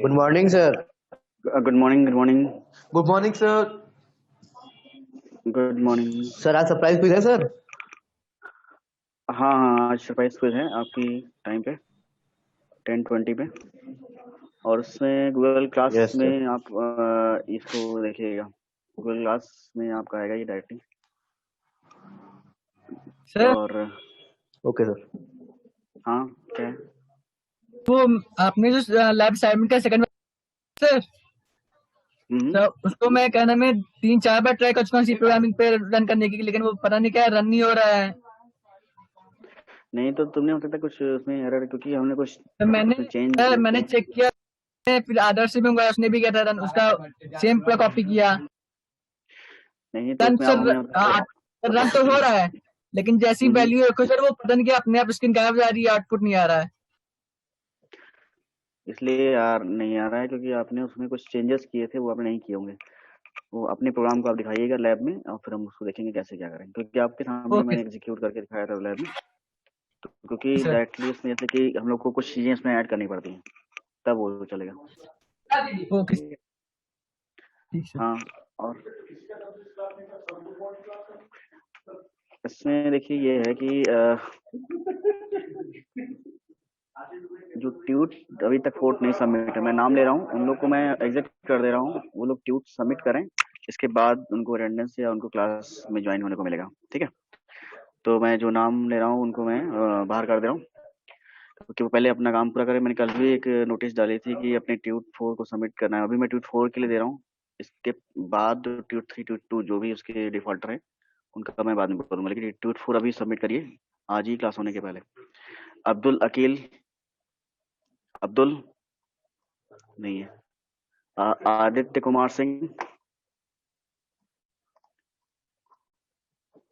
Good morning, sir. Good morning. Good morning. Good morning, sir. Good morning sir आज surprise quiz है sir. हाँ हाँ, आज surprise quiz है आपकी टाइम पे 10:20 पे, और उसमें गूगल क्लास Yes, sir. में आप इसको देखिएगा। गूगल क्लास में आपका आएगा ये डायरेक्टली। सर और ओके सर। हाँ क्या है? वो आपने जो लैब असाइनमेंट का सेकंड सर तो उसको मैं क्या नाम है 3-4 बार ट्राई कर चुका हूँ सी प्रोग्रामिंग पे रन करने के लिए, लेकिन वो पता नहीं क्या रन नहीं हो रहा है। नहीं तो तुमने हो सकता है कुछ उसमें एरर, क्योंकि हमने कुछ तो मैंने चेक किया, फिर आदर्श से भी मंगवाया, उसने भी किया था रन, उसका सेम पूरा कॉपी किया। नहीं तो रन उसमें सर आपने रन तो हो रहा है, लेकिन जैसी वैल्यू रखो सर वो पता नहीं क्या अपने आप स्क्रीन गायब जा रही है, आउटपुट नहीं आ रहा है। इसलिए यार नहीं आ रहा है क्योंकि आपने उसमें कुछ चेंजेस किए थे, वो आपने नहीं किए होंगे। वो अपने प्रोग्राम को आप दिखाइएगा लैब में, और फिर हम उसको देखेंगे कैसे क्या करें, क्योंकि आपके सामने मैंने एग्जीक्यूट करके दिखाया था लैब में। तो क्योंकि डायरेक्टली उसमें जैसे कि हम लोग को कुछ चीजें इसमें ऐड करनी पड़ती हैं, तब वो चलेगा। ओके हाँ, और इसमें देखिए ये है कि जो ट्यूट अभी तक कोड नहीं सबमिट है, मैं नाम ले रहा हूँ उन लोग को, मैं एग्जिट कर दे रहा हूँ, वो लोग ट्यूट सबमिट करें, इसके बाद उनको अटेंडेंस या उनको क्लास में ज्वाइन होने को मिलेगा। ठीक है, तो मैं जो नाम ले रहा हूँ उनको मैं बाहर कर दे रहा हूँ, क्योंकि वो पहले अपना काम पूरा करें। मैंने कल भी एक नोटिस डाली थी कि अपने ट्यूट 4 को सबमिट करना है, अभी मैं ट्यूट 4 के लिए दे रहा हूँ। इसके बाद ट्यूट 3 ट्यूट 2 जो भी उसके डिफॉल्टर है उनका मैं बाद में करूंगा, लेकिन ट्यूट 4 अभी सबमिट करिए आज ही क्लास होने के पहले। अब्दुल नहीं है। आदित्य कुमार सिंह,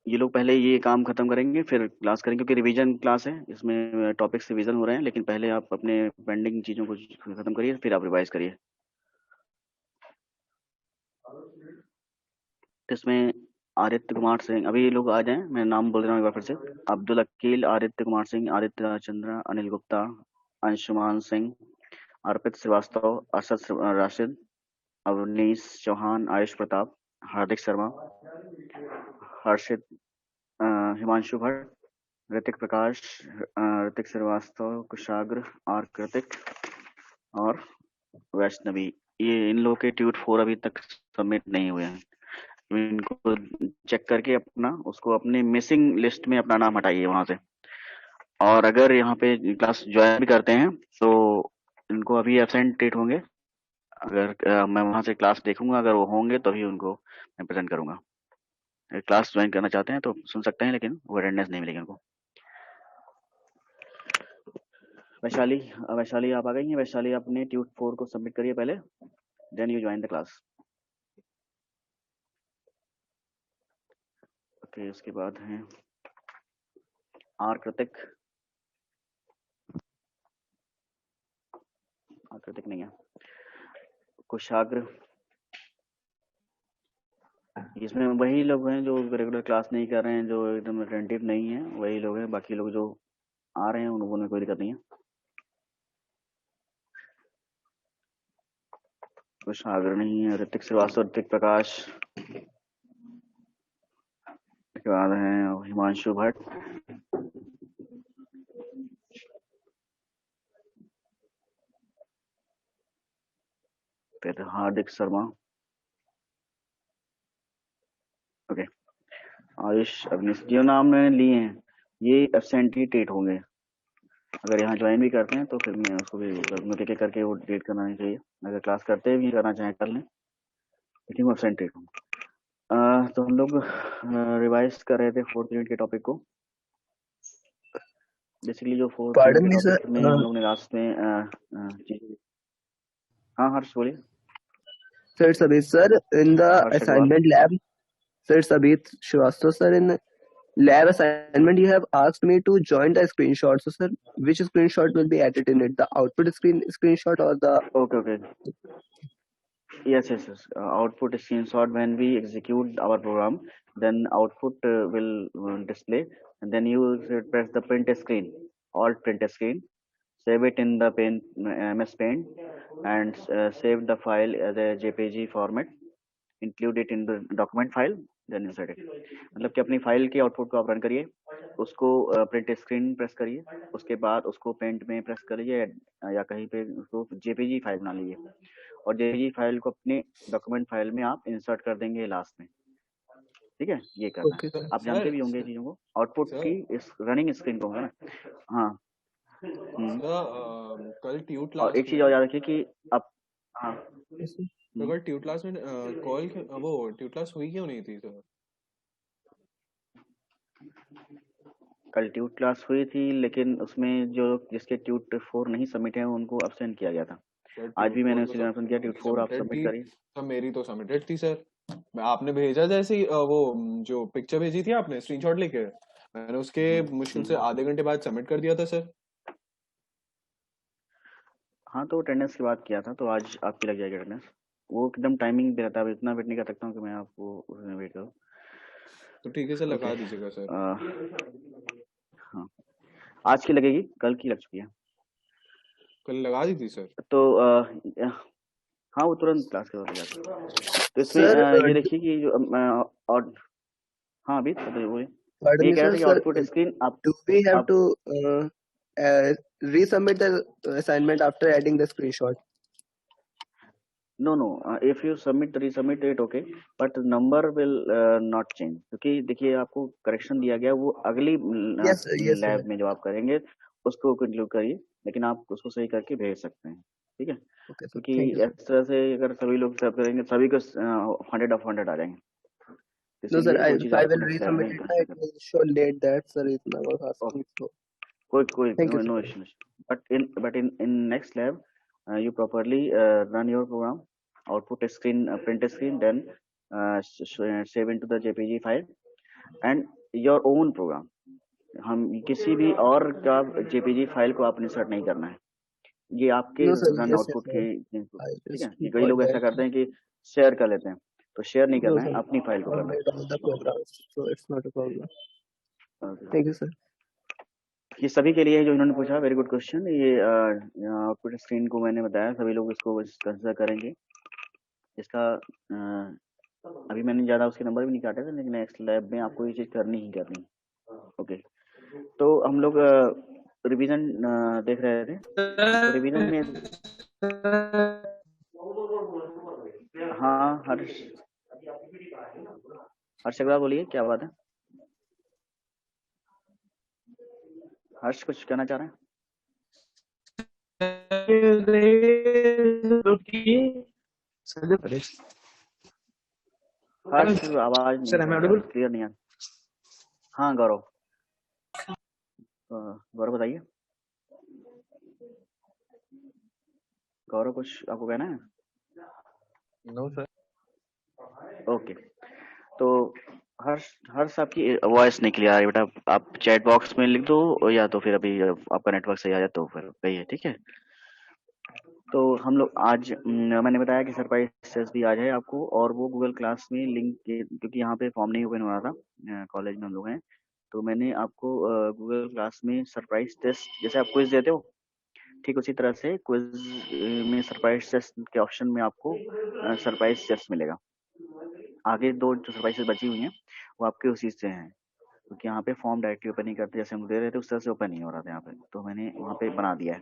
ये लोग पहले ये काम खत्म करेंगे फिर क्लास करेंगे, क्योंकि रिवीजन क्लास है, इसमें टॉपिक्स रिवीजन हो रहे हैं, लेकिन पहले आप अपने पेंडिंग चीजों को खत्म करिए फिर आप रिवाइज करिए। इसमें आदित्य कुमार सिंह, अभी ये लोग आ जाएं, मैं नाम बोल रहा हूँ एक बार फिर से। अब्दुल अकील, आदित्य कुमार सिंह, आदित्य चंद्रा, अनिल गुप्ता, अंशुमान सिंह, अर्पित श्रीवास्तव, असद राशिद, अवनीश चौहान, आयुष प्रताप, हार्दिक शर्मा, हर्षित, हिमांशु भट्ट, ऋतिक प्रकाश, ऋतिक श्रीवास्तव, कुशाग्र, आर कृतिक और वैष्णवी। ये इन लोगों के ट्यूट 4 अभी तक सबमिट नहीं हुए हैं। इनको चेक करके अपना उसको अपने मिसिंग लिस्ट में अपना नाम हटाइए वहां से। और अगर यहाँ पे क्लास ज्वाइन भी करते हैं तो इनको अभी एब्सेंट डेट होंगे, अगर मैं वहां से क्लास देखूंगा, अगर वो होंगे तभी उनको मैं प्रेजेंट करूंगा। अगर क्लास ज्वाइन करना चाहते हैं तो सुन सकते हैं, लेकिन वो अटेंडेंस नहीं मिलेगी उनको। वैशाली आप आ गई हैं। वैशाली अपने ट्यूट 4 को सबमिट करिए पहले, then you join the class. Okay, उसके बाद है आर कृतिक नहीं है। कुशाग्र, इसमें वही लोग हैं जो रेगुलर क्लास नहीं कर रहे हैं, जो एकदम अटेंटिव नहीं है, वही लोग हैं। बाकी लोग जो आ रहे हैं उन लोगों में कोई दिक्कत नहीं है। कुशाग्र नहीं है। ऋतिक श्रीवास्तव, ऋतिक प्रकाश, उसके बाद है हिमांशु भट्ट, फिर हार्दिक शर्मा, ओके, आयुष, अवनीश। जो नाम मैंने लिए हैं ये एब्सेंटेट होंगे। अगर यहाँ ज्वाइन भी करते हैं तो फिर मैं उसको भी कर करके वो डेट करना नहीं चाहिए। अगर क्लास करते भी करना चाहें कर लें, लेकिन वो एब्सेंटेट हों। तो हम लोग रिवाइज कर रहे थे 4th यूनिट के टॉपिक को। बेसिकली जो 4th यूनिट के टॉपिक में हम लोग ने लास्ट में हाँ हर्ष बोलिए। Sir, it's Abhi, sir. In the assignment lab, sir, it's Abhi Srivastava, sir. In lab assignment, you have asked me to join the screenshot. So, sir, which screenshot will be added in it? The output screenshot or the? Okay. Yes. Output screenshot when we execute our program, then output will display, and then you should press the print screen, alt print screen, save it in the paint, MS Paint, and save the file as a JPG format, include it in the document file, then insert it. मतलब कि अपनी file के output को आप run करिए, उसको print screen press करिए, उसके बाद उसको पेंट में प्रेस करिए या कहीं पे उसको जेपीजी फाइल बना लीजिए, और जेपीजी फाइल को अपने डॉक्यूमेंट फाइल में आप इंसर्ट कर देंगे लास्ट में। ठीक है, ये करना Okay, है, sir. आप जानते भी होंगे चीजों को, आउटपुट की इस रनिंग स्क्रीन को है ना। हाँ। कल ट्यूट और क्लास एक चीज में और याद रखिए कि आप, हाँ, Yes, sir. तो कल ट्यूट क्लास में कॉल वो ट्यूट क्लास हुई क्यों नहीं थी सर? कल ट्यूट क्लास हुई थी, लेकिन उसमें जो जिसके ट्यूट 4 नहीं सबमिट है उनको अब्सेंट किया गया था। सर आज भी मैंने ट्यूट उसी इन्फॉर्म किया, ट्यूट 4 आप सबमिट करिए। सर मेरी तो सबमिटेड थी सर। मैं आपने भेजा जैसे ही वो जो पिक्चर भेजी थी आपने स्क्रीनशॉट लेके, मैंने उसके मुश्किल से आधे घंटे बाद सबमिट कर दिया था सर। हाँ, तो अटेंडेंस की बात किया था, तो आज आपकी लग जाएगी अटेंडेंस। वो एकदम टाइमिंग पे रहता है, अब इतना वेट नहीं कर सकता हूँ कि मैं आपको उसमें वेट करूँ। तो ठीक है सर, लगा ओके। दीजिएगा सर। हाँ, आज की लगेगी, कल की लग चुकी है। कल लगा दी थी सर। तो हाँ, वो तुरंत क्लास के बाद लग जाता है। तो इसमें Sir, ये देखिए कि जो और हाँ, अभी तो वो pardon ये me, कह रहा sir. था कि Sir, आउटपुट स्क्रीन आप do we have आप to resubmit the assignment after adding the screenshot? No, if you resubmit it, okay, but number will not change, क्योंकि देखिए आपको करेक्शन दिया गया, वो अगली Yes, sir. Yes, sir. Lab में जो आप करेंगे उसको इंक्लूड करिए, लेकिन आप उसको सही करके भेज सकते हैं। ठीक है, Okay, sir. क्योंकि Thank you, sir. इस तरह से अगर सभी लोग सब करेंगे, सभी को 100 of 100 आ जाएंगे, No, sir. इसीलिए वो If चीज़ I आपको will नेक्स्ट लैब में resubmit it, कंसिडर it करना। will show late that, sir. Is I was asking. So, कोई thank you, no sir. issue, but in next lab you properly run your program, output screen, print screen, then save into the jpg file and your own program। हम किसी भी और का jpg file को आप insert नहीं करना है, ये आपके No, sir. Run Yes, yes, output sir. की। I ठीक है, just कि कई got लोग ऐसा that. करते हैं कि शेयर कर लेते हैं, तो शेयर नहीं No, करना sir. है, अपनी फाइल को I करना made all the programs, so it's not a problem. है। Thank you, sir. ये सभी के लिए जो इन्होंने पूछा, वेरी गुड क्वेश्चन। ये आउटपुट स्क्रीन को मैंने बताया, सभी लोग इसको कंसिडर करेंगे। इसका अभी मैंने ज़्यादा उसके नंबर भी नहीं काटे थे, लेकिन नेक्स्ट लैब में आपको ये चीज़ करनी ही करनी। ओके, तो हम लोग रिवीजन देख रहे थे, तो रिवीजन में हाँ, हर्ष अग्रवाल बोलिए, क्या बात है? हर्ष कुछ कहना चाह रहे हैं? हर्ष आवाज नहीं क्लियर नहीं आ। हाँ गौरव, गौरव बताइए, गौरव कुछ आपको कहना है? No sir. ओके, तो हर्ष आपकी वॉइस नहीं क्लियर आ रही बेटा, आप चैट बॉक्स में लिख दो, या तो फिर अभी आपका नेटवर्क सही आ जाए तो फिर कहिए। ठीक है, तो हम लोग आज मैंने बताया कि सरप्राइज टेस्ट भी आज है आपको, और वो गूगल क्लास में लिंक क्योंकि यहाँ पे फॉर्म नहीं ओपन हो रहा था, कॉलेज में हम लोग हैं, तो मैंने आपको गूगल क्लास में सरप्राइज टेस्ट, जैसे आप क्विज देते हो ठीक उसी तरह से क्विज में सरप्राइज टेस्ट के ऑप्शन में आपको सरप्राइज टेस्ट मिलेगा। आगे दो जो सरप्राइजेस बची हुई हैं वो आपके उसी से हैं, क्योंकि यहाँ पे फॉर्म डायरेक्टली ओपन नहीं करते, जैसे हम दे रहे थे उस तरह से ओपन नहीं हो रहा था यहाँ पे, तो मैंने वहाँ पे बना दिया है,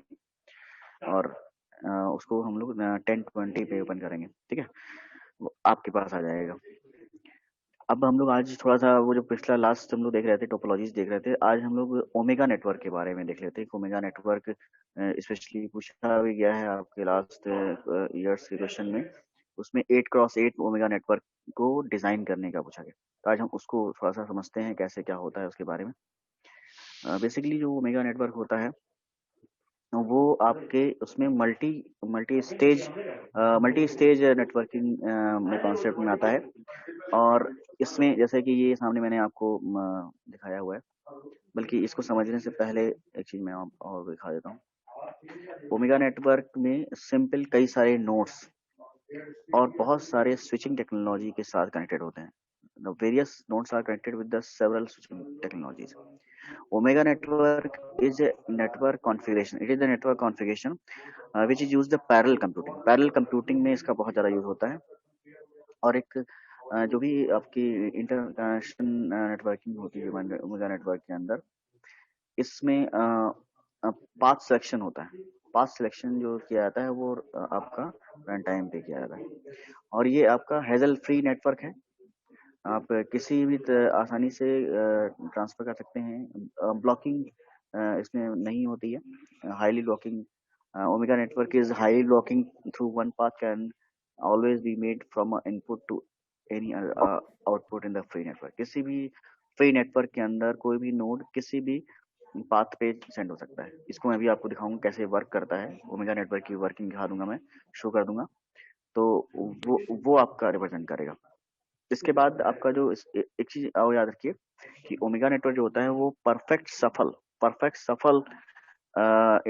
और उसको हम लोग 10:20 पे ओपन करेंगे। ठीक है, वो आपके पास आ जाएगा। अब हम लोग आज थोड़ा सा वो जो पिछला लास्ट हम लोग देख रहे थे, टोपोलॉजीज देख रहे थे, आज हम लोग ओमेगा नेटवर्क के बारे में देख लेते हैं। ओमेगा नेटवर्क स्पेशली पूछा भी गया है आपके लास्ट ईयर्स के क्वेश्चन में, उसमें 8x8 ओमेगा नेटवर्क को डिजाइन करने का पूछा गया, तो आज हम उसको थोड़ा सा समझते हैं कैसे क्या होता है उसके बारे में। बेसिकली जो ओमेगा नेटवर्क होता है वो आपके उसमें मल्टी स्टेज नेटवर्किंग में कॉन्सेप्ट में आता है, और इसमें जैसे कि ये सामने मैंने आपको दिखाया हुआ है, बल्कि इसको समझने से पहले एक चीज मैं और दिखा देता हूँ। ओमेगा नेटवर्क में सिंपल कई सारे नोड्स और बहुत सारे स्विचिंग टेक्नोलॉजी के साथ कनेक्टेड होते हैं. The various nodes are connected with the several switching technologies. Omega network is a network configuration. It is the network configuration which is used the parallel computing. Parallel computing में इसका बहुत ज़्यादा use होता है. और एक जो भी आपकी इंटरकनेक्शन नेटवर्किंग होती है ओमेगा नेटवर्क के अंदर, इसमें पाथ सिलेक्शन होता है. पाथ सिलेक्शन जो किया जाता है वो आपका रन टाइम पे किया जाता है. और ये आपका हेजल फ्री नेटवर्क है. आप किसी भी आसानी से ट्रांसफर कर सकते हैं. ब्लॉकिंग इसमें नहीं होती है. Highly blocking omega network is highly blocking through one path can always be made from input to any output in the free network. किसी भी फ्री नेटवर्क के अंदर कोई भी नोड किसी भी पाथ पे सेंड हो सकता है. इसको मैं भी आपको दिखाऊंगा कैसे वर्क करता है. ओमेगा नेटवर्क की वर्किंग दिखा दूंगा, मैं शो कर दूंगा, तो वो आपका रिप्रेजेंट करेगा. इसके बाद आपका जो एक चीज और याद रखिए कि ओमेगा नेटवर्क जो होता है वो परफेक्ट सफल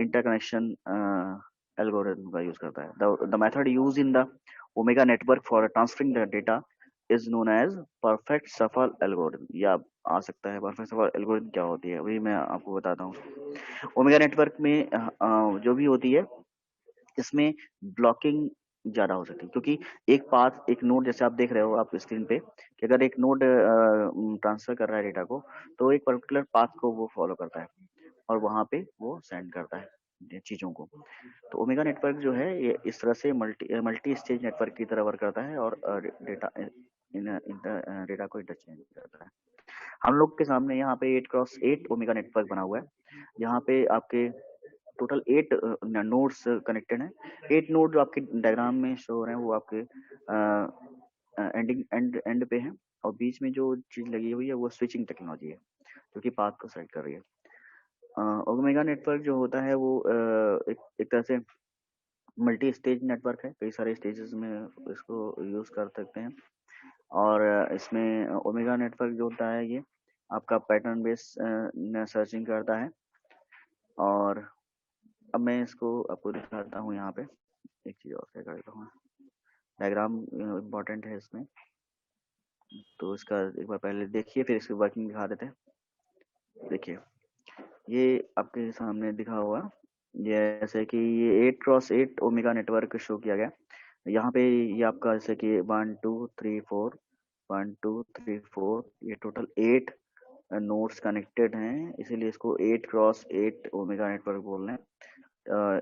इंटरकनेक्शन एल्गोरिथम का यूज करता है. The method use in the omega network for transferring the data is known as perfect shuffle algorithm. या आ सकता है परफेक्ट सफल एल्गोरिथम क्या होती है वही मैं आपको बताता हूँ. ओमेगा नेटवर्क में जो भी होती है इसमें ब्लॉकिंग ज्यादा हो सकती है, क्योंकि एक नोड जैसे आप देख रहे हो आप स्क्रीन पे कि अगर एक नोड ट्रांसफर कर रहा है डेटा को, तो एक पर्टिकुलर पाथ को वो फॉलो करता है और वहां पे वो सेंड करता है चीजों को. तो ओमेगा नेटवर्क जो है ये इस तरह से मल्टी स्टेज नेटवर्क की तरह वर्क करता है और डेटा को इंटरचेंज करता है. हम लोग के सामने यहाँ पे 8x8 ओमेगा नेटवर्क बना हुआ है. यहाँ पे आपके टोटल 8 नोड्स कनेक्टेड हैं. 8 नोड जो आपके डायग्राम में शो हो रहे हैं वो आपके एंड पे हैं, और बीच में जो चीज लगी हुई है वो स्विचिंग टेक्नोलॉजी है जो कि पाथ को सेलेक्ट कर रही है. ओमेगा नेटवर्क जो होता है वो एक तरह से मल्टी स्टेज नेटवर्क है. कई सारे स्टेजेस में इसको यूज कर सकते हैं. और इसमें ओमेगा नेटवर्क जो होता है ये आपका पैटर्न बेस सर्चिंग करता है. और अब मैं इसको आपको दिखाता हूँ. यहाँ पे एक चीज और कर देता हूँ. डायग्राम इम्पोर्टेंट है इसमें, तो इसका एक बार पहले देखिए फिर इसकी वर्किंग दिखा देते हैं. देखिए ये आपके सामने दिखा हुआ जैसे कि ये 8x8 ओमेगा नेटवर्क शो किया गया. यहाँ पे ये आपका जैसे कि 1 2 3 4 1 2 3 4 ये टोटल 8 नोड्स कनेक्टेड हैं, इसीलिए इसको 8x8 ओमेगा नेटवर्क बोल रहे हैं.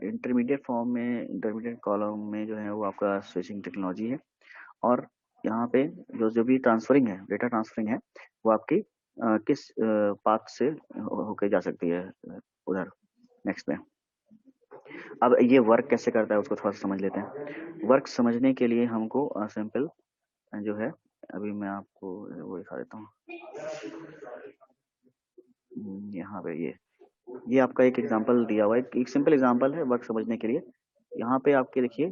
इंटरमीडिएट फॉर्म में इंटरमीडिएट कॉलम में जो है वो आपका स्विचिंग टेक्नोलॉजी है. और यहाँ पे जो भी ट्रांसफरिंग है, डेटा ट्रांसफरिंग है, वो आपकी किस पाथ से होके जा सकती है उधर. नेक्स्ट में अब ये वर्क कैसे करता है उसको थोड़ा सा समझ लेते हैं. वर्क समझने के लिए हमको सिंपल जो है अभी मैं आपको वो दिखा देता हूँ. यहाँ पे ये आपका एक एग्जांपल दिया हुआ है. एक सिंपल एग्जांपल है वर्क समझने के लिए. यहाँ पे आपके देखिए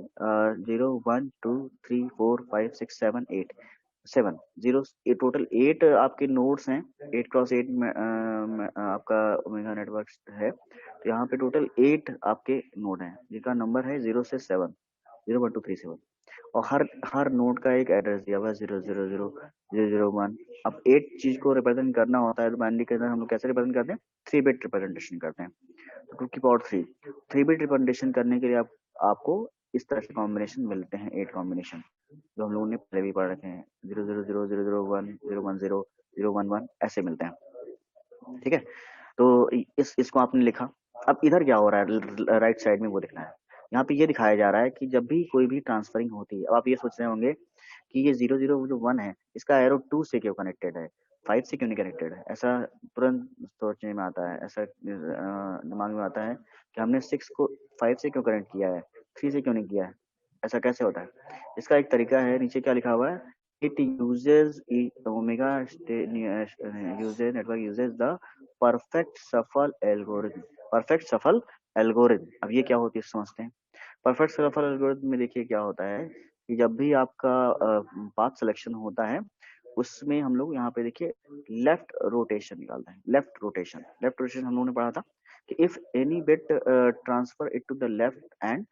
0 1 2 3 4 5 6 7 8 7 जीरो, ये टोटल 8 आपके नोड्स हैं. 8x8 में आपका ओमेगा नेटवर्क है. तो यहाँ पे टोटल 8 आपके नोड हैं जिनका नंबर है 0 से 7, 0 1 2 3 7. और हर नोड का एक एड्रेस दिया हुआ है 0 0 0 0 0 1. अब 8 चीज को रिप्रेजेंट करना होता है तो बाइनरी के अंदर हम लोग कैसे रिप्रेजेंट करते हैं? 3 बिट रिप्रेजेंटेशन करते हैं. तो 2 की पावर 3 बिट रिप्रेजेंटेशन करने के लिए आपको इस तरह के कॉम्बिनेशन मिलते हैं. 8 कॉम्बिनेशन जो हम लोगों ने पहले भी पढ़ रखे हैं. 0 0 0 0 0 1 0 1 0 0 1 1 ऐसे मिलते हैं. ठीक है, तो इसको आपने लिखा. अब इधर क्या हो रहा है राइट साइड में वो दिखना है. यहाँ पे ये दिखाया जा रहा है कि जब भी कोई भी ट्रांसफरिंग होती है, अब आप ये सोच रहे होंगे कि ये 0 0 जो 1 है इसका एरो 2 से क्यों कनेक्टेड है, 5 से क्यों नहीं कनेक्टेड है. ऐसा तुरंत सोचने में आता है, ऐसा दिमाग में आता है कि हमने 6 को 5 से क्यों कनेक्ट किया है, 3 से क्यों नहीं किया है, ऐसा कैसे होता है. इसका एक तरीका है, नीचे क्या लिखा हुआ है, it uses omega uses network uses the perfect shuffle algorithm. Perfect shuffle algorithm, अब ये क्या होती है समझते हैं. परफेक्ट सफल एल्गोरिथम में देखिए क्या होता है कि जब भी आपका पाथ सिलेक्शन होता है उसमें हम लोग यहाँ पे देखिए लेफ्ट रोटेशन निकालते हैं. लेफ्ट रोटेशन हम लोगों ने पढ़ा था कि if any bit transfer it to the left and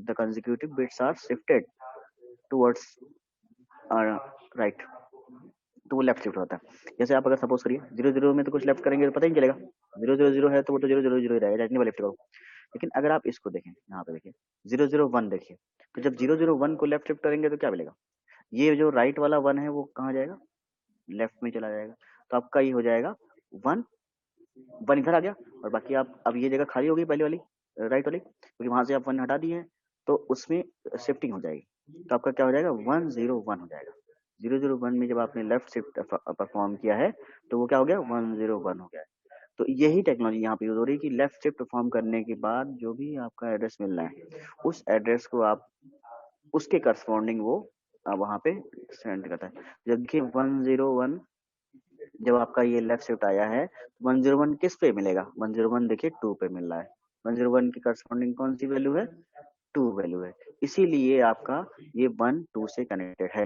the consecutive bits are shifted towards right, तो वो लेफ्ट शिफ्ट होता है। जैसे आप अगर सपोज करिए 0 0 में तो कुछ लेफ्ट करेंगे तो पता ही नहीं चलेगा, 0 0 0 है तो वो तो 0 0 0 ही रहेगा, राइट नहीं लेफ्ट करो। लेकिन अगर आप इसको देखें, यहाँ पे देखिए 0 0 1 देखिए, तो जब 0 0 1 को लेफ्ट शिफ्ट करेंगे तो क्या मिलेगा, ये जो राइट वाला 1 है वो कहाँ जाएगा, लेफ्ट में चला जाएगा। तो आपका ये हो जाएगा 1 1 इधर आ गया, और बाकी आप अब ये जगह खाली हो गई पहले वाली राइट वाली, क्योंकि वहां से आप 1 हटा दिए हैं तो उसमें शिफ्टिंग हो जाएगी। तो आपका क्या हो जाएगा 1 0 1 हो जाएगा। 0 0 1 में जब आपने लेफ्ट शिफ्ट परफॉर्म किया है तो वो क्या हो गया 1 0 1 हो गया है। तो यही टेक्नोलॉजी यहाँ पे यूज हो रही है कि लेफ्ट शिफ्ट परफॉर्म करने के बाद जो भी आपका एड्रेस मिल रहा है उस एड्रेस को आप उसके करस्पॉन्डिंग वो वहां पे सेंड करता है। जब देखिए 101 जब आपका ये लेफ्ट शिफ्ट आया है 101 किस पे मिलेगा, 101 देखिए 2 पे मिल रहा है। 101 की करस्पॉन्डिंग कौन सी वैल्यू है, 2 वैल्यू है, इसीलिए आपका ये 1 2 से कनेक्टेड है।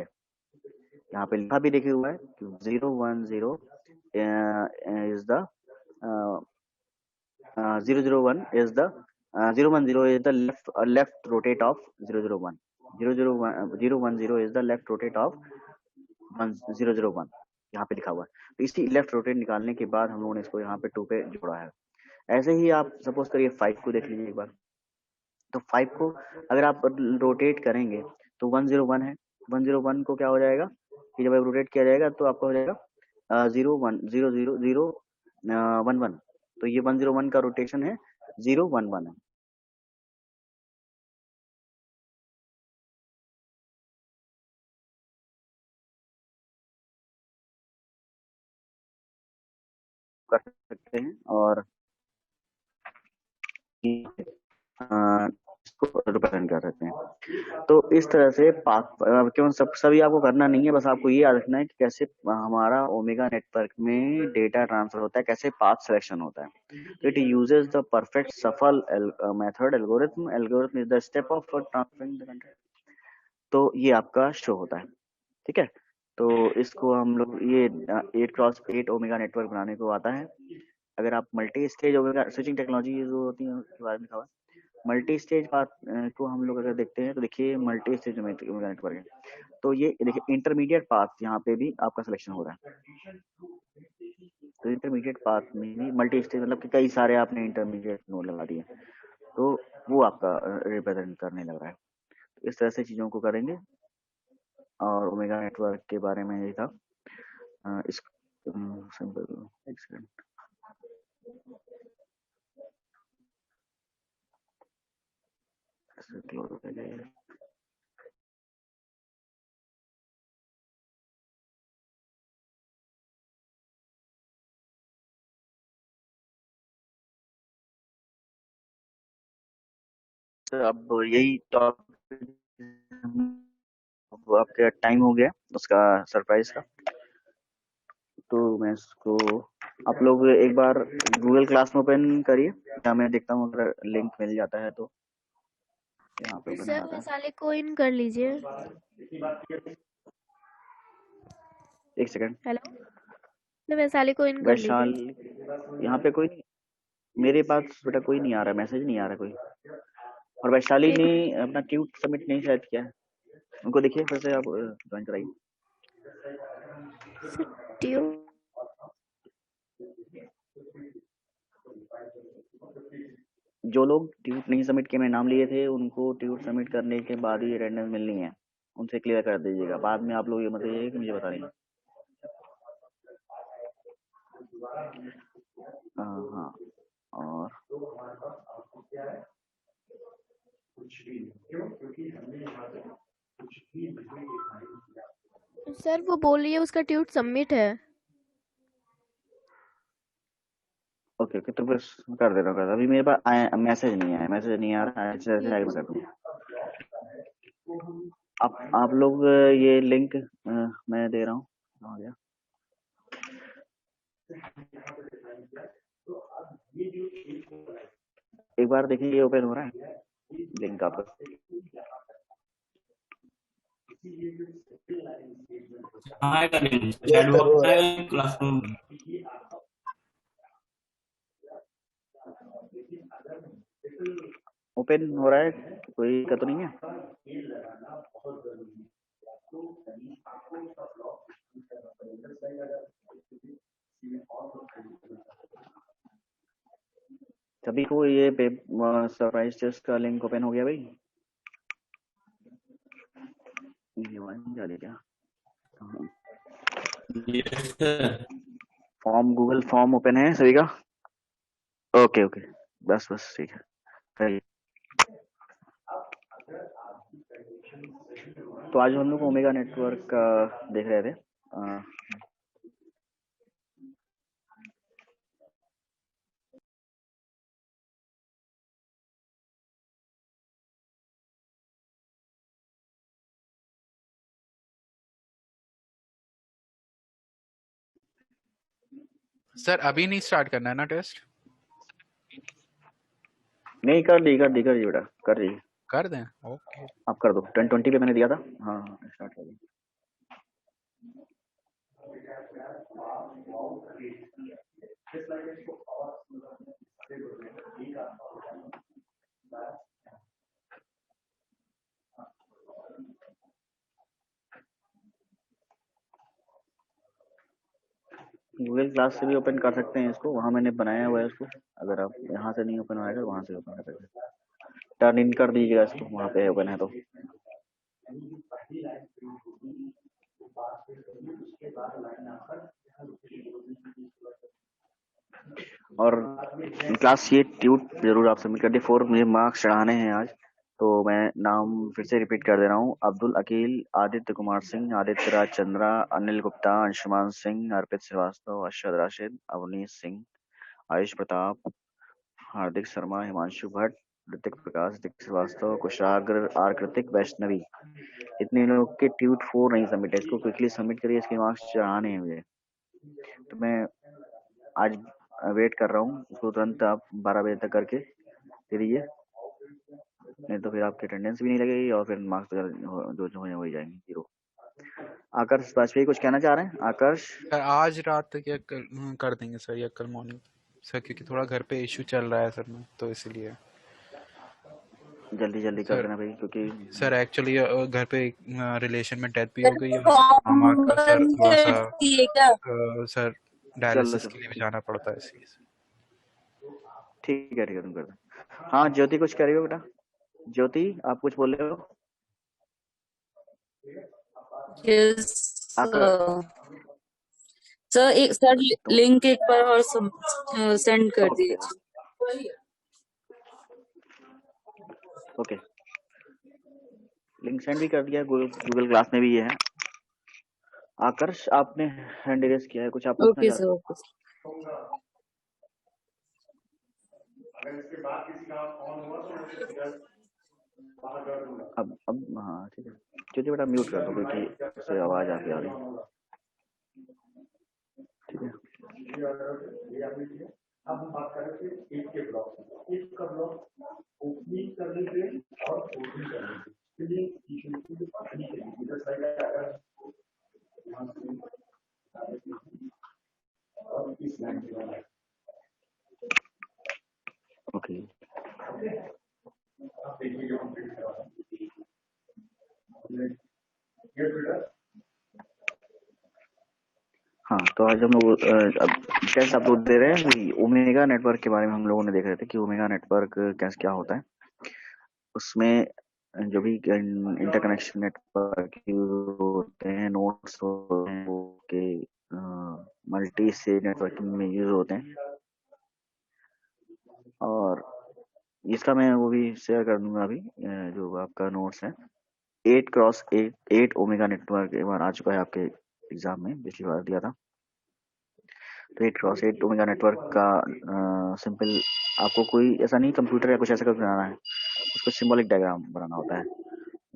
यहाँ पे लिखा भी देखिए हुआ है कि 010 is the 001 is the 010 is the left rotate of 001, 010 is the left rotate of 001, यहाँ पे लिखा हुआ है। तो इसी लेफ्ट रोटेट निकालने के बाद हम लोगों ने इसको यहाँ पे 2 पे जोड़ा है। ऐसे ही आप सपोज करिए 5 को देख लीजिए एक बार, तो 5 को अगर आप रोटेट करेंगे तो 101 है, 101 को क्या हो जाएगा कि जब रोटेट किया जाएगा तो आपका हो जाएगा 01 0 0 0 1 1, तो ये 101 का रोटेशन है 0 1 1 है। कर सकते हैं और इसको रिप्रेजेंट कर सकते हैं। तो इस तरह से क्यों सभी आपको करना नहीं है, बस आपको ये याद रखना है कि कैसे हमारा ओमेगा नेटवर्क में डेटा ट्रांसफर होता है, कैसे पाथ सिलेक्शन होता है। तो इट यूजेस द परफेक्ट सफल method algorithm, algorithm is the step of transferring the content. तो ये आपका शो होता है, ठीक है। तो इसको हम लोग ये 8x8 ओमेगा नेटवर्क बनाने को आता है। अगर आप multi stage omega switching technology जो होती है उसके बारे में लिखा हुआ है। मल्टी स्टेज पाथ को हम लोग अगर देखते हैं तो देखिए मल्टी स्टेज ओमेगा नेटवर्क है, तो ये देखिए इंटरमीडिएट पाथ यहाँ पे भी आपका सिलेक्शन हो रहा है। तो इंटरमीडिएट पाथ में भी मल्टी स्टेज मतलब कि कई सारे आपने इंटरमीडिएट नोड लगा दिए, तो वो आपका रिप्रेजेंट करने लग रहा है। तो इस तरह से चीजों को करेंगे। और ओमेगा नेटवर्क के बारे में ये था। इस सिंपल एक सेकंड, क्लोज हो जाएगा। अब यही टॉपिक आपका टाइम हो गया उसका सरप्राइज का, तो मैं इसको आप लोग एक बार गूगल क्लास में ओपन करिए, या मैं देखता हूँ अगर लिंक मिल जाता है तो यहाँ पे सर वैशाली को इन कर लीजिए। एक सेकंड, हेलो सर वैशाली को इन कर लीजिए। वैशाली यहाँ पे कोई नहीं, मेरे पास बेटा कोई नहीं आ रहा, मैसेज नहीं आ रहा कोई। और वैशाली ने अपना ट्यूट सबमिट नहीं शायद किया है, उनको देखिए फिर से आप ज्वाइन कराइए। जो लोग ट्यूट नहीं सबमिट किए, मैं नाम लिए थे, उनको ट्यूट सबमिट करने के बाद ही अटेंडेंस मिलनी है, उनसे क्लियर कर दीजिएगा। बाद में आप लोग ये मत कहिए कि मुझे बता रही हैं। हाँ, और सर वो बोल रही है उसका ट्यूट सबमिट है। ओके ओके, तो बस कर दे रहा हूँ। अभी मेरे पास मैसेज नहीं आया, मैसेज नहीं आ रहा है, ऐसे आगे कर दूँ। आप लोग ये लिंक मैं दे रहा हूँ, हो गया। एक बार देखिए ये ओपन हो रहा है लिंक आपका। चैट बॉक्स आएगा क्लासरूम। ओपन हो रहा है, कोई दिक्कत तो नहीं है? सभी को ये सरप्राइज टेस्ट का लिंक ओपन हो गया भाई? ये वाली जा रही क्या? फॉर्म, गूगल फॉर्म ओपन है सभी का? ओके ओके, बस बस ठीक है, करिए। तो आज हम लोग ओमेगा नेटवर्क देख रहे थे। सर अभी नहीं स्टार्ट करना है ना टेस्ट? नहीं, कर दी बेटा, कर दी। कर दें? ओके, आप कर दो, 10:20 पे मैंने दिया था। हाँ स्टार्ट कर दी। गूगल क्लास से भी ओपन कर सकते हैं इसको, वहाँ मैंने बनाया हुआ है इसको। अगर आप यहाँ से नहीं ओपन होएगा, वहाँ से ओपन कर सकते हैं। टर्न इन कर दीजिएगा इसको, वहाँ पे ओपन है तो। और क्लास ये ट्यूट जरूर आप सबमिट कर दिए। 4 मुझे मार्क्स चढ़ाने हैं आज, तो मैं नाम फिर से रिपीट कर दे रहा हूँ। अब्दुल अकील, आदित्य कुमार सिंह, आदित्य राज चंद्रा, अनिल गुप्ता, अंशुमान सिंह, अर्पित श्रीवास्तव, अरशद राशिद, अवनीश सिंह, आयुष प्रताप, हार्दिक शर्मा, हिमांशु भट्ट, ऋतिक प्रकाश, ऋतिक श्रीवास्तव, कुशाग्र, आर कृतिक, वैष्णवी। इतने लोग के ट्यूट 4 नहीं सबमिट है, इसको क्विकली सबमिट करिए, इसके मार्क्स चढ़ाने हैं मुझे। तो मैं आज वेट कर रहा हूँ, उसको तुरंत आप 12 बजे तक करके दे दीजिए, नहीं तो फिर आपकी अटेंडेंस भी नहीं लगेगी और फिर मार्क्स जो हो ही जाएंगे 0। आकर्ष वाजपेयी कुछ कहना चाह रहे हैं? आकर्ष सर आज रात तक या कल कर देंगे सर, या कल मॉर्निंग सर, क्योंकि थोड़ा घर पे इशू चल रहा है सर में, तो इसलिए जल्दी कर सर। देना भाई, क्योंकि सर एक्चुअली घर पे रिलेशन में डेथ भी हो गई है मामा का सर, थोड़ा सा सर डायलिसिस के लिए भी जाना पड़ता है इसलिए। ठीक है तुम कर दो। हाँ ज्योति कुछ कह रही हो बेटा? ज्योति आप कुछ बोल रहे हो? यस आकर सर, एक सर लिंक एक बार और सेंड कर ओके दीजिए। ओके, लिंक सेंड भी कर दिया, गूगल क्लास में भी ये है। आकर्ष आपने हैंड रेज किया है, कुछ आप पूछना ओके चाहते सर, हैं? Okay sir. अब हाँ ठीक है, ज्योति बेटा म्यूट कर दो क्योंकि उससे आवाज आती आ रही है। ठीक है, ओके हाँ, तो आज हम लोग टेस्ट अपलोड दे रहे हैं ओमेगा नेटवर्क के बारे में। हम लोगों ने देख रहे थे कि ओमेगा नेटवर्क कैसे क्या होता है, उसमें जो भी इंटरकनेक्शन नेटवर्क होते हैं, नोड्स होते हैं, वो के मल्टी से नेटवर्किंग में यूज होते हैं। और इसका मैं वो भी शेयर कर दूंगा अभी, जो आपका नोट्स है 8x8 ओमेगा नेटवर्क एक बार आ चुका है आपके एग्जाम में, पिछली बार दिया था। तो 8x8 ओमेगा नेटवर्क का सिंपल, आपको कोई ऐसा नहीं कंप्यूटर या कुछ ऐसा कुछ बनाना है, उसको सिंबॉलिक डायग्राम बनाना होता है।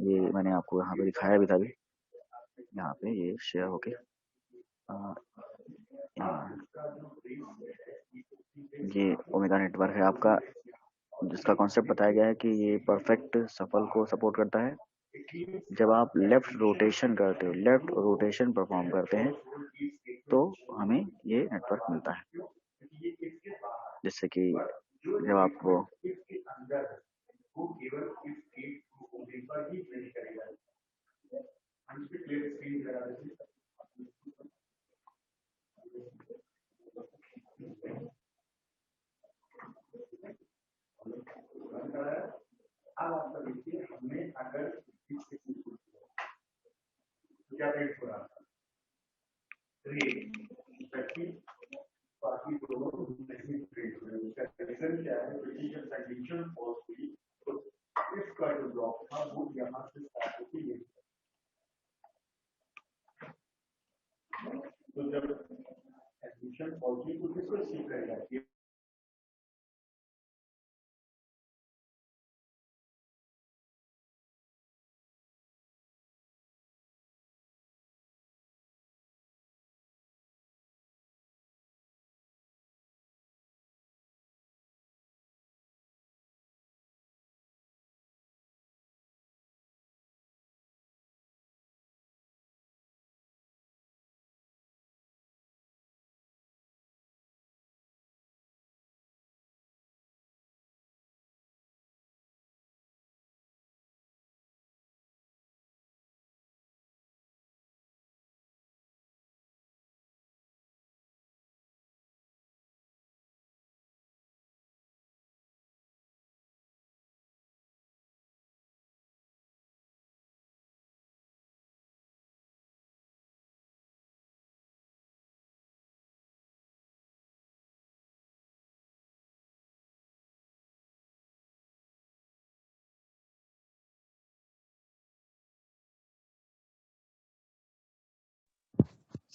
ये मैंने आपको यहाँ पे दिखाया भी था, अभी यहाँ पे ये शेयर होके ये ओमेगा नेटवर्क है आपका, जिसका कॉन्सेप्ट बताया गया है कि ये परफेक्ट सफल को सपोर्ट करता है। जब आप लेफ्ट रोटेशन करते हो, लेफ्ट रोटेशन परफॉर्म करते हैं, तो हमें ये नेटवर्क मिलता है। जिससे कि जब आप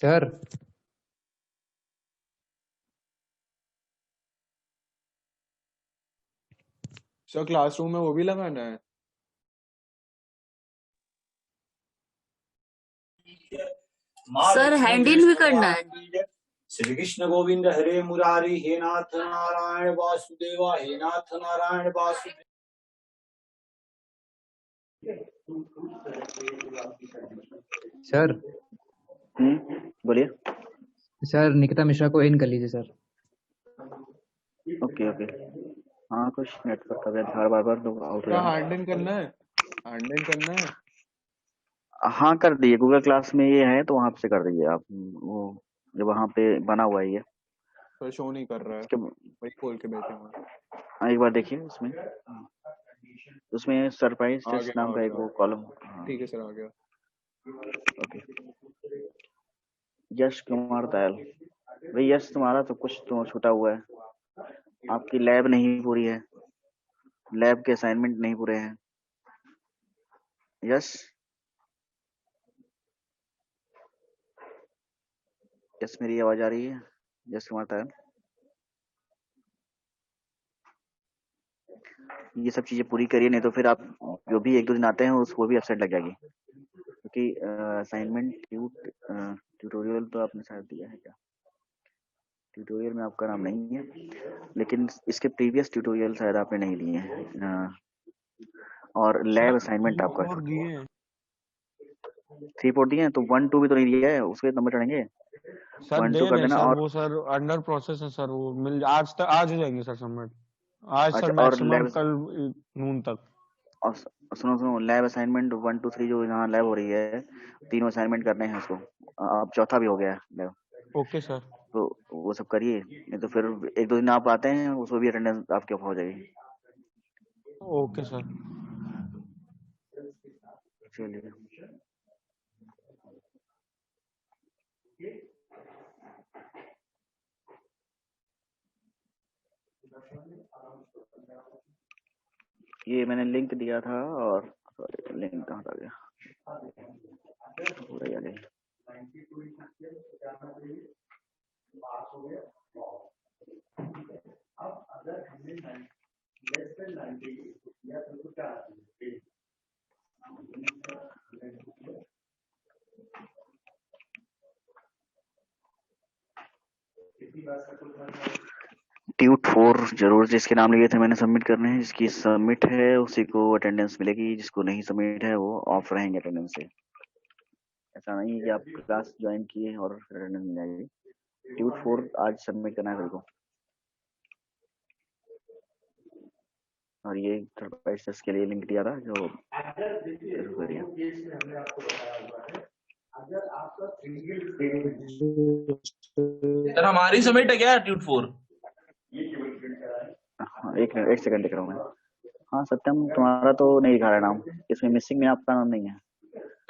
सर सर क्लासरूम में वो भी लगाना है। सर हैंड इन भी करना है। श्री कृष्ण गोविंद हरे मुरारी हे नाथ नारायण वासुदेवा हे नाथ नारायण वासुदेव। सर बोलिए। सर निकिता मिश्रा को इन कर लीजिए सर। Okay okay. हाँ कुछ नेटवर्क का व्यवहार बार बार लोग आउट हो क्या जाए। हैंड इन करना है? हैंड इन करना है? हाँ कर दिए, गूगल क्लास में ये है तो वहां से कर दीजिए आप। वो जो वहां पे बना हुआ है ये सर शो नहीं कर रहा है, उसके वही खोल के बैठे हुए हैं। हाँ, एक बार देखिए उसमें उसमें सरप्राइज आ टेस्ट गया नाम आ का एक गया। वो कॉलम। हाँ ठीक है सर, आ गया। ओके। यश कुमार दयाल भाई, यश तुम्हारा तो कुछ तो छूटा हुआ है। आपकी लैब नहीं पूरी है, लैब के असाइनमेंट नहीं पूरे हैं। यश यश मेरी आवाज आ रही है? यश कुमार दयाल, ये सब चीजें पूरी करिए, नहीं तो फिर आप जो भी एक दो दिन आते हैं उसको भी एब्सेंट लग जाएगी, क्योंकि असाइनमेंट ट्यूटोरियल तो आपने शायद दिया है क्या? ट्यूटोरियल में आपका नाम नहीं है, लेकिन इसके प्रीवियस ट्यूटोरियल शायद आपने नहीं लिए हैं। और लैब असाइनमेंट आपका 3-4 दिए हैं, तो 1-2 भी तो नहीं दिया है, उसके नंबर चढ़ेंगे। सर 1-2 दे कर रहे देना। सर, और वो सर अंडर प्रोसेस है सर, वो मिल आज तक आज हो जाएंगे सर सबमिट। आज सर अच्छा, और मैक्सिमम लैब कल नून तक। और सुनो सुनो, लैब असाइनमेंट 1-2-3 जो यहाँ लैब हो रही है, तीनों असाइनमेंट करने हैं उसको। अब चौथा भी हो गया है लैब, ओके सर। तो वो सब करिए, नहीं तो फिर एक दो दिन आप आते हैं उसमें भी अटेंडेंस आपकी ऑफ हो जाएगी। Okay sir. चलिए ये मैंने लिंक दिया था, और लिंक कहाँ था गया, पूरा याद है। ट्यूट 4 जरूर जिसके नाम लिए थे मैंने सबमिट करने हैं, जिसकी सबमिट है उसी को अटेंडेंस मिलेगी, जिसको नहीं सबमिट है वो ऑफ रहेंगे अटेंडेंस से। ऐसा नहीं है कि आप क्लास ज्वाइन किए और फिर अटेंडेंस मिल जाएगी। ट्यूट 4 आज सबमिट करना है मेरे को। और ये थर्ड पार्टी के लिए लिंक दिया था जो शुरू करिए। सर हमारी सबमिट है क्या ट्यूट 4? हाँ, एक सेकंड दिख रहा हूँ मैं। हाँ सत्यम, तुम्हारा तो नहीं दिखा रहा नाम, इसमें मिसिंग में आपका नाम नहीं है।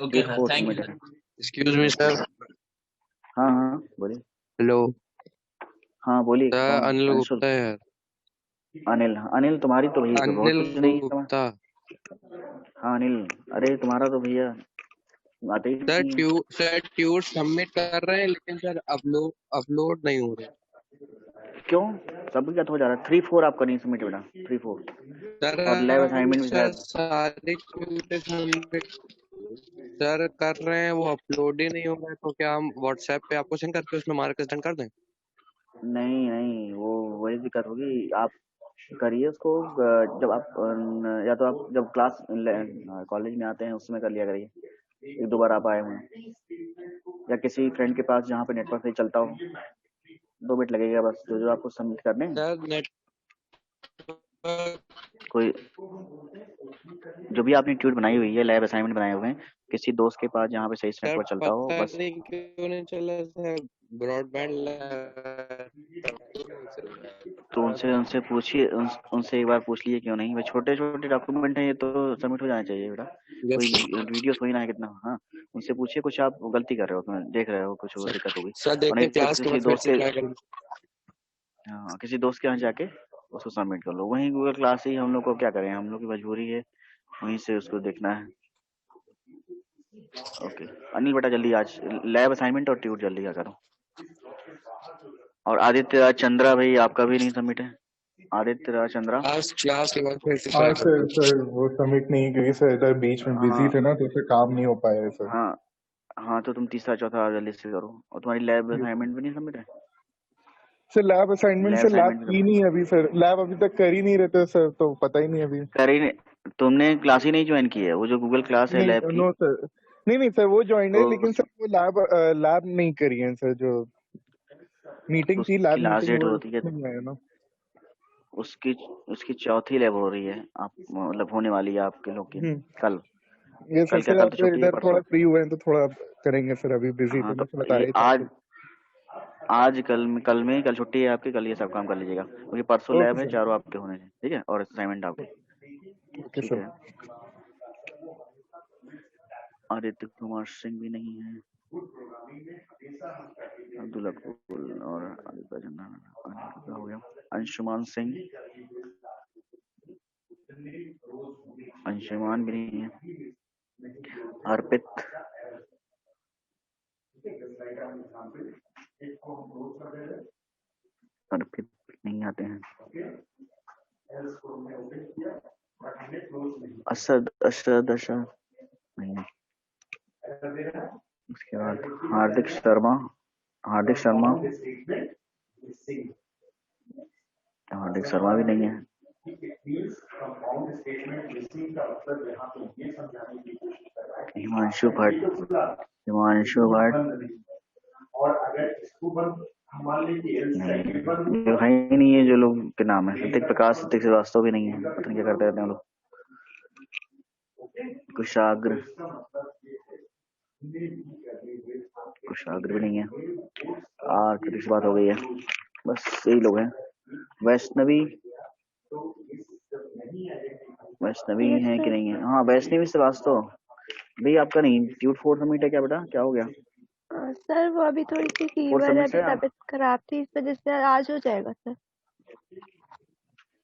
ओके ट्यूट sir, 4 thank you submit sir. है। Excuse me sir. हाँ हाँ बोलिए। हेलो हाँ बोलिए, सर, कौन? अनिल अंशुल? गुप्ता है। अनिल? अनिल तुम्हारी तो भैया बहुत अनिल कुछ नहीं है। गुप्ता। हाँ अनिल, अरे तुम्हारा तो भैया आते ही सर नहीं है। सर ट्यूट सबमिट कर रहे हैं लेकिन सर अपलोड नहीं हो रहे। क्यों? सबमिट हो जा रहा है। 3-4 आपका नहीं सबमिट बेटा, 3-4 सर और लैब असाइनमेंट भी सर शायद। सारे ट्यूट सबमिट सर कर रहे हैं, वो अपलोड ही नहीं हो रहा है। तो क्या हम व्हाट्सएप पे आपको सेंड करके उसमें मार्क सेंड कर दें? नहीं नहीं, वो वही दिक्कत होगी। आप करिए उसको जब आप या तो आप जब क्लास कॉलेज में आते हैं उसमें कर लिया करिए, एक दो बार आप आए हुए हैं, या किसी फ्रेंड के पास जहाँ पे नेटवर्क सही चलता हो। 2 मिनट लगेगा बस, जो जो आपको सबमिट करने हैं। सर नेट कोई जो भी आपने ट्यूट बनाई हुई है, लैब असाइनमेंट बनाए हुए हैं, किसी दोस्त के पास जहाँ पे सही से सर नेटवर्क चलता हो पता बस। नहीं क्यों नहीं चला सर, ब्रॉडबैंड तो उनसे पूछिए, उनसे एक बार पूछ लिए क्यों नहीं। भाई छोटे छोटे डॉक्यूमेंट हैं ये, तो सबमिट हो जाना चाहिए बेटा। कोई वीडियो थोड़ी ना है कितना। हाँ उनसे पूछिए, कुछ आप गलती कर रहे हो, तुम्हें देख रहे हो कुछ दिक्कत होगी। सर और देखते नहीं हैं तो क्लास के बाद फिर से ट्राई करेंगे। हाँ किसी दोस्त के यहाँ जाके उसको सबमिट कर लो। वहीं गूगल क्लास ही हम लोग को क्या करें, हम लोग की मजबूरी है, वहीं से उसको देखना है। ओके अनिल बेटा जल्दी आज लैब असाइनमेंट और ट्यूट जल्दी क्या करो। और आदित्य राज चंद्रा भाई आपका भी नहीं सबमिट है। आदित्य राज चंद्रा आज क्लास के बाद फिर से हाँ ट्राई सर करते सर वो सबमिट नहीं, क्योंकि सर इधर बीच में बिजी हाँ थे ना, तो फिर काम नहीं हो पाया है सर। हाँ हाँ, तो तुम तीसरा चौथा जल्दी से करो। और तुम्हारी लैब असाइनमेंट भी नहीं सबमिट है? सर लैब असाइनमेंट लैब से लैब असाइनमेंट की नहीं अभी सर, लैब अभी तक कर ही नहीं रहते सर, तो पता ही नहीं अभी। कर ही नहीं, तुमने क्लास ही नहीं ज्वाइन की है, वो जो गूगल क्लास है लैब नहीं की। नो सर, नहीं सर वो ज्वाइन है, तो लेकिन सर वो लैब नहीं करी है सर। जो मीटिंग थी, उसकी लैब लास्ट मीटिंग, डेट वो होती है, नहीं आया ना। उसकी उसकी चौथी लैब हो रही है, आप मतलब होने वाली है आपके लोग की कल। ये सर कल क्या, सर कल आप तो छुट्टी है, इधर परसों। थोड़ा फ्री हुए हैं तो थोड़ा करेंगे सर, अभी बिजी हाँ थे तो ना, बता ये रहे थे आपको। कल में कल छुट्टी है आपकी, कल ये सब काम कर लीजिएगा, क्योंकि परसों ओके लैब है, सर, चारों आपके होने हैं, ठीक है, और असाइनमेंट आपके। ओके ठीक सर। है। आदित्य कुमार सिंह भी नहीं है, अब्दुल अकबुल और आदित्य चंद्रा हो गया। अंशुमान सिंह, अंशुमान भी नहीं है। अर्पित, अर्पित नहीं आते हैं। असद असद अशद नहीं है। उसके बाद हार्दिक शर्मा, हार्दिक शर्मा, हार्दिक शर्मा भी नहीं है। हिमांशु भट्ट, हिमांशु भट्ट नहीं, जो है ही नहीं है, जो लोग के नाम है। सत्यक प्रकाश, सत्यक श्रीवास्तव भी नहीं है, पता नहीं क्या करते रहते हैं लोग। कुशाग्र, कुशाग्र भी नहीं है। किस बात हो गई है, बस यही लोग हैं। वैष्णवी, वैष्णवी यस है कि सर। नहीं है? हाँ वैष्णवी श्रीवास्तव भाई आपका नहीं। ट्यूट 4 सबमिट है क्या बेटा, क्या हो गया? सर वो अभी थोड़ी सी 4 फीवर है, सबमिट अभी है। तबीयत खराब थी, इस वजह से आज हो जाएगा सर।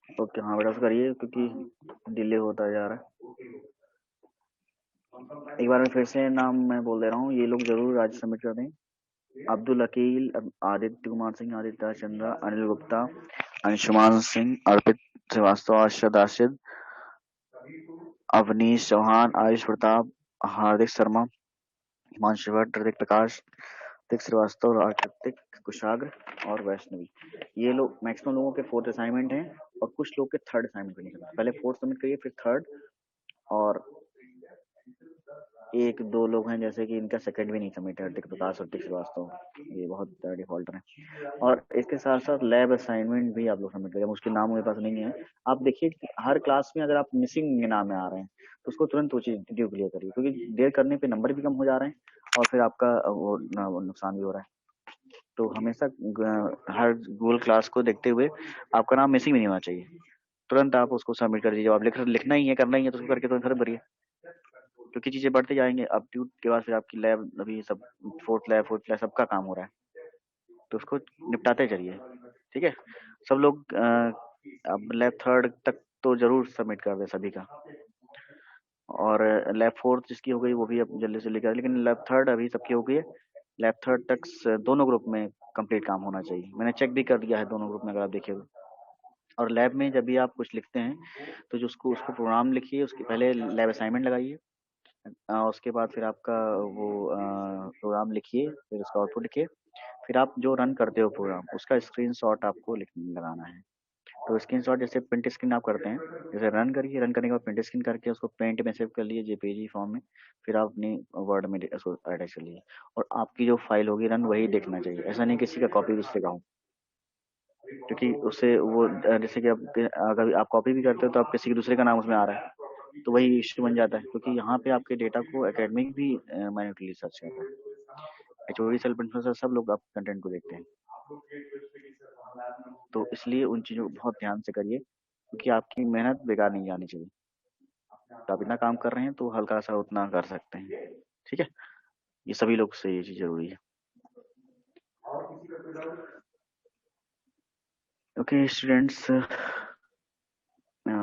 ओके हाँ बेटा करिए, क्योंकि डिले होता जा रहा है। एक बार मैं फिर से नाम मैं बोल दे रहा हूँ, ये लोग जरूर आज सबमिट कर दें। अब्दुल अकील, आदित्य कुमार सिंह, आदित्य चंद्रा, अनिल गुप्ता, अंशुमान सिंह, अर्पित श्रीवास्तव, अरशद आशिद, अवनीश चौहान, आयुष प्रताप, हार्दिक शर्मा, हिमांशु भट्ट, ऋतिक प्रकाश, ऋतिक श्रीवास्तव, कार्तिक, कुशाग्र और वैष्णवी। ये लोग मैक्सिमम लोगों के 4th असाइनमेंट हैं, और कुछ लोग के 3rd असाइनमेंट भी नहीं। पहले 4th सबमिट करिए, फिर 3rd, और एक दो लोग हैं जैसे कि इनका सेकंड भी नहीं सबमिट है, टिक प्रकाश और टिक श्रीवास्तव, ये बहुत डिफॉल्टर हैं। और इसके साथ साथ लैब असाइनमेंट भी आप लोग सबमिट करें, उसके नाम मेरे पास नहीं है। आप देखिए कि हर क्लास में अगर आप मिसिंग के नाम में आ रहे हैं तो उसको तुरंत वो चीज ड्यू क्लियर करिए, क्योंकि देर करने पे नंबर भी कम हो जा रहे हैं और फिर आपका वो नुकसान भी हो रहा है। तो हमेशा हर गूगल क्लास को देखते हुए आपका नाम मिसिंग भी नहीं होना चाहिए, तुरंत आप उसको सबमिट कर दीजिए। जब आप लिखना ही है, करना ही है, तो उसको करके तुरंत घर भरिए, क्योंकि चीजें बढ़ते जाएंगे। अब ट्यूट के बाद फिर आपकी लैब, अभी सब फोर्थ लैब सबका काम हो रहा है, तो उसको निपटाते चलिए, ठीक है। सब लोग अब लैब थर्ड तक तो जरूर सबमिट कर दे सभी का, और लैब फोर्थ जिसकी हो गई वो भी अब जल्दी से लेकर, लेकिन लैब थर्ड अभी सबकी हो गई है। लैब थर्ड तक दोनों ग्रुप में कंप्लीट काम होना चाहिए, मैंने चेक भी कर दिया है दोनों ग्रुप में, अगर आप देखिए तो। और लैब में जब भी आप कुछ लिखते हैं तो जो उसको प्रोग्राम लिखिए, उसके पहले लैब असाइनमेंट लगाइए, उसके बाद फिर आपका वो प्रोग्राम लिखिए, फिर उसका आउटपुट लिखिए, फिर आप जो रन करते हो प्रोग्राम उसका स्क्रीनशॉट आपको लगाना है। तो स्क्रीनशॉट जैसे प्रिंट स्क्रीन आप करते हैं, जैसे रन करिए, रन करने के बाद प्रिंट स्क्रीन करके उसको पेंट में सेव कर लिए जेपीजी फॉर्म में, फिर आप अपनी वर्ड में उसको अटैच कर लिए, और आपकी जो फाइल होगी रन वही देखना चाहिए, ऐसा नहीं किसी का कॉपी दूसरे का हो, क्योंकि उससे वो जैसे कि अगर आप कॉपी भी करते हो तो आप किसी दूसरे का नाम उसमें आ रहा है, तो वही इश्यू बन जाता है, क्योंकि यहाँ पे आपके डेटा को एकेडमिक भी मैन्युअली सर्च करता है, एचओडी सेल्फ इन्फ्लुएंसर सब लोग आप कंटेंट को देखते हैं, तो इसलिए उन चीज़ों को बहुत ध्यान से करिए, क्योंकि आपकी मेहनत बेकार नहीं जानी चाहिए। तो आप इतना काम कर रहे हैं तो हल्का सा उतना कर सकते हैं, ठीक है। ये सभी लोग से ये चीज़ जरूरी है। ओके स्टूडेंट्स,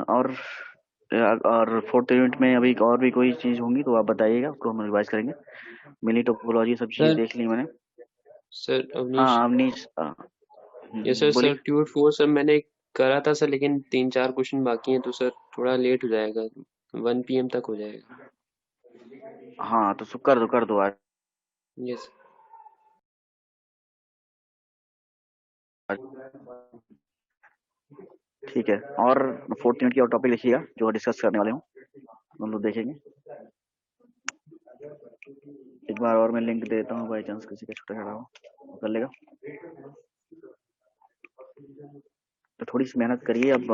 और फोर्थ यूनिट में अभी और भी कोई चीज़ होंगी तो आप बताइएगा, उसको हम रिवाइज करेंगे। मिनी टोपोलॉजी सब चीज़ें सर देख ली मैंने। सर अवनीश हाँ अवनीश, ये सर बोलिए। ट्यूट 4 सर मैंने करा था सर, लेकिन 3-4 क्वेश्चन बाकी हैं, तो सर थोड़ा लेट हो जाएगा, 1 PM तक हो जाएगा। हाँ तो कर दो आज। यस ठीक है, और फोर्थ यूनिट की और टॉपिक लिखिएगा जो डिस्कस करने वाले हूँ, हम लोग देखेंगे। एक बार और मैं लिंक देता हूँ, बाई चांस किसी का छोटा छोटा हो कर लेगा, तो थोड़ी सी मेहनत करिए। अब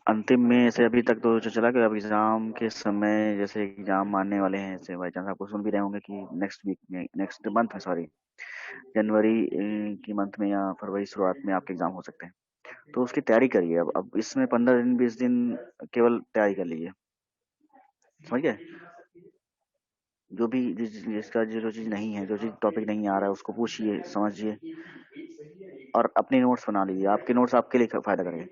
अंतिम में ऐसे अभी तक तो जो चला कि अब एग्जाम के समय जैसे एग्जाम आने वाले हैं, ऐसे बाई चांस आपको सुन भी रहे होंगे कि नेक्स्ट वीक में, नेक्स्ट मंथ में, सॉरी जनवरी की मंथ में या फरवरी शुरुआत में आपके एग्जाम हो सकते हैं, तो उसकी तैयारी करिए। अब इसमें 15 दिन 20 दिन केवल तैयारी कर लीजिए, समझ गए। जो भी जिसका जो चीज नहीं है, जो चीज टॉपिक नहीं आ रहा है उसको पूछिए, समझिए, और अपने नोट्स बना लीजिए। आपके नोट्स आपके लिए फायदा करेंगे,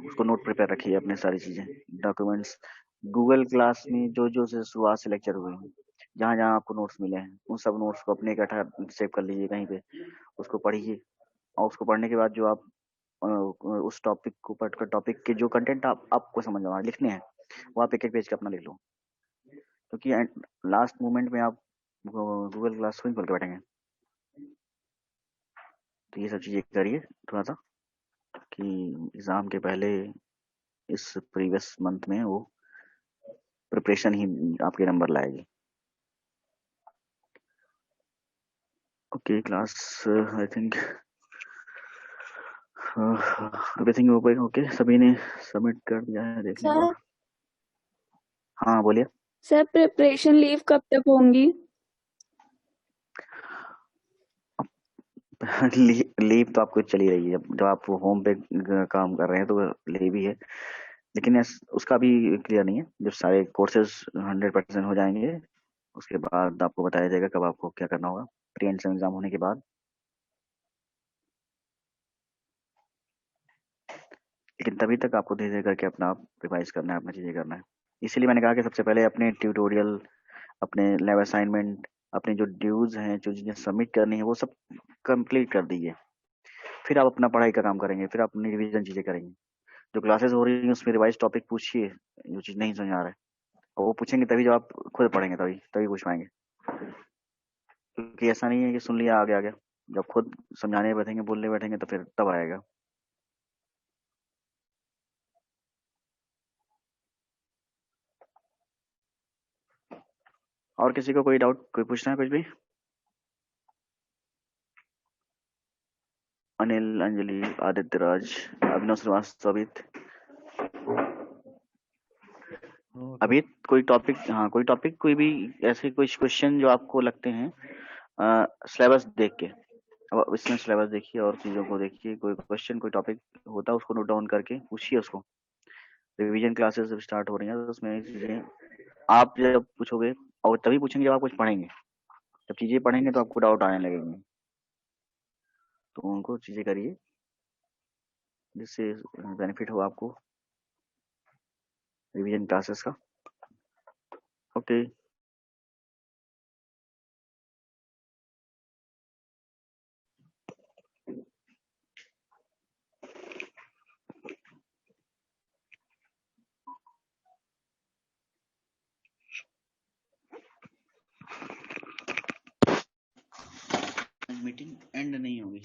उसको नोट प्रिपेयर रखिए, अपने सारी चीजें डॉक्यूमेंट्स। गूगल क्लास में जो जो से शुरुआत से लेक्चर हुए हैं, जहाँ जहाँ आपको नोट्स मिले हैं, उन सब नोट्स को अपने इकट्ठा सेव कर लीजिए कहीं पे, उसको पढ़िए, और उसको पढ़ने के बाद जो आप उस टॉपिक को, पर्टिकुलर टॉपिक के जो कंटेंट आपको समझ में लिखने हैं, वो आप एक एक पेज का अपना लिख लो, क्योंकि लास्ट मोमेंट में आप गूगल क्लास खोल के बैठेंगे। तो ये सब चीज़ें करिए थोड़ा सा, कि एग्ज़ाम के पहले इस प्रीवियस मंथ में वो प्रिपरेशन ही आपके नंबर लाएगी। Okay class, I think everything okay. Okay सभी ने सबमिट कर दिया है, देख लीजिए। सर हाँ बोलिए। सर प्रिपरेशन लीव कब तक होंगी? लीव तो आपको चली रही है, जब आप होम पे काम कर रहे हैं तो लीव ही है, लेकिन उसका भी क्लियर नहीं है। जब सारे कोर्सेज 100% हो जाएंगे उसके बाद आपको बताया जाएगा कब आपको क्या करना होगा, प्री एंड एग्जाम होने के बाद। लेकिन तभी तक आपको धीरे धीरे करके अपना आप रिवाइज करना है, अपना चीजें करना है। इसीलिए मैंने कहा कि सबसे पहले अपने ट्यूटोरियल, अपने लैब असाइनमेंट, अपने जो ड्यूज हैं, जो चीजें सबमिट करनी है, वो सब कंप्लीट कर दीजिए। फिर आप अपना पढ़ाई का काम करेंगे, फिर आप अपनी रिवीजन चीजें करेंगे। जो क्लासेस हो रही है उसमें रिवाइज टॉपिक पूछिए, जो चीज नहीं समझ आ रहा है, और वो पूछेंगे तभी जब आप खुद पढ़ेंगे, तभी तभी पूछ पाएंगे। क्योंकि ऐसा नहीं है कि सुन लिया आगे आ गया, जब खुद समझाने बैठेंगे, बोलने बैठेंगे, तो फिर तब आएगा। और किसी को कोई डाउट, कोई पूछना है कुछ भी? अनिल, अंजलि, आदित्य राज, अभिनव श्रीवास्तव, अभी कोई टॉपिक, हाँ कोई टॉपिक, कोई भी ऐसे कोई क्वेश्चन जो आपको लगते हैं सिलेबस देख के, अब इसमें सिलेबस देखिए और चीज़ों को देखिए, कोई क्वेश्चन कोई टॉपिक होता है उसको नोट डाउन करके पूछिए उसको। रिवीजन क्लासेस जब स्टार्ट हो रही हैं तो उसमें चीज़ें आप जब पूछोगे, और तभी पूछेंगे जब आप कुछ पढ़ेंगे। जब चीज़ें पढ़ेंगे तो आपको डाउट आने लगेंगे, तो उनको चीज़ें करिए जिससे बेनिफिट हो आपको रिवीजन क्लासेस का। ओके। मीटिंग एंड नहीं होगी।